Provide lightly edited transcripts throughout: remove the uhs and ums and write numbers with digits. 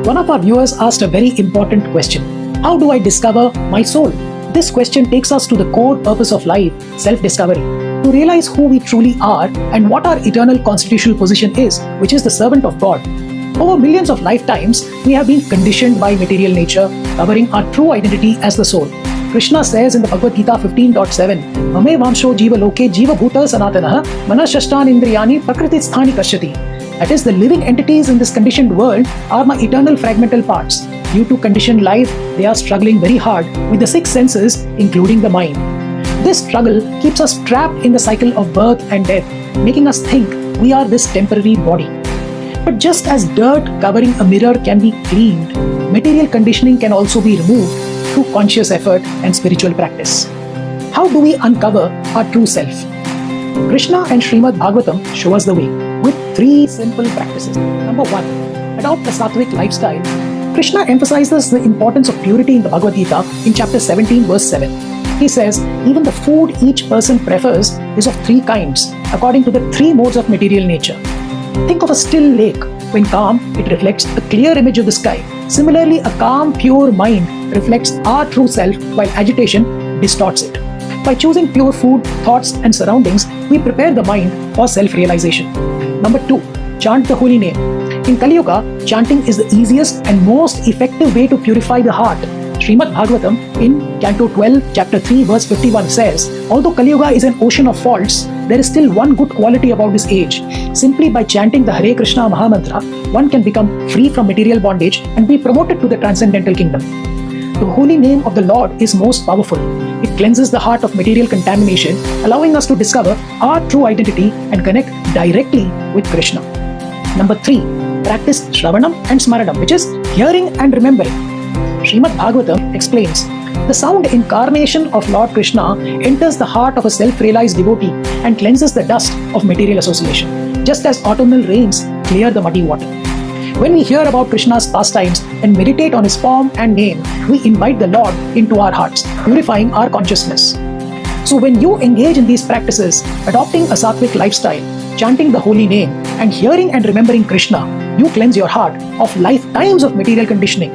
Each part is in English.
One of our viewers asked a very important question. How do I discover my soul? This question takes us to the core purpose of life, self-discovery. To realize who we truly are and what our eternal constitutional position is, which is the servant of God. Over millions of lifetimes, we have been conditioned by material nature, covering our true identity as the soul. Krishna says in the Bhagavad Gita 15.7, Mame vamsho jiva loke jiva bhuta sanatanaha manashashtan indriyani prakritithani kashyati. That is, the living entities in this conditioned world are my eternal fragmental parts. Due to conditioned life, they are struggling very hard with the six senses, including the mind. This struggle keeps us trapped in the cycle of birth and death, making us think we are this temporary body. But just as dirt covering a mirror can be cleaned, material conditioning can also be removed through conscious effort and spiritual practice. How do we uncover our true self? Krishna and Srimad Bhagavatam show us the way with three simple practices. Number 1, adopt a sattvic lifestyle. Krishna emphasizes the importance of purity in the Bhagavad Gita in chapter 17, verse 7. He says, even the food each person prefers is of three kinds, according to the three modes of material nature. Think of a still lake. When calm, it reflects a clear image of the sky. Similarly, a calm, pure mind reflects our true self, while agitation distorts it. By choosing pure food, thoughts, and surroundings, we prepare the mind for self-realization. Number 2, chant the holy name. In Kali Yuga, chanting is the easiest and most effective way to purify the heart. Srimad Bhagavatam in Canto 12, Chapter 3, verse 51 says, although Kali Yuga is an ocean of faults, there is still one good quality about this age. Simply by chanting the Hare Krishna Mahamantra, one can become free from material bondage and be promoted to the transcendental kingdom. The holy name of the Lord is most powerful. It cleanses the heart of material contamination, allowing us to discover our true identity and connect directly with Krishna. Number 3, practice Shravanam and Smaranam, which is hearing and remembering. Srimad Bhagavatam explains, the sound incarnation of Lord Krishna enters the heart of a self-realized devotee and cleanses the dust of material association, just as autumnal rains clear the muddy water. When we hear about Krishna's pastimes and meditate on his form and name, we invite the Lord into our hearts, purifying our consciousness. So when you engage in these practices, adopting a sattvic lifestyle, chanting the holy name, and hearing and remembering Krishna, you cleanse your heart of lifetimes of material conditioning.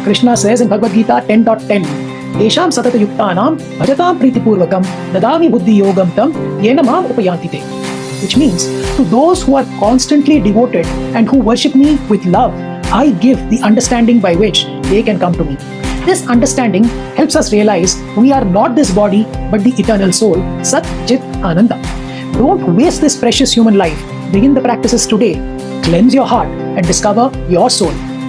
Krishna says in Bhagavad Gita 10.10, Tesham satata yuktanam bhajatam pritipurvakam dadami buddhi yogam tam yena mam upayanti te. Which means, to those who are constantly devoted and who worship me with love, I give the understanding by which they can come to me. This understanding helps us realize we are not this body but the eternal soul, Sat Chit Ananda. Don't waste this precious human life. Begin the practices today. Cleanse your heart and discover your soul.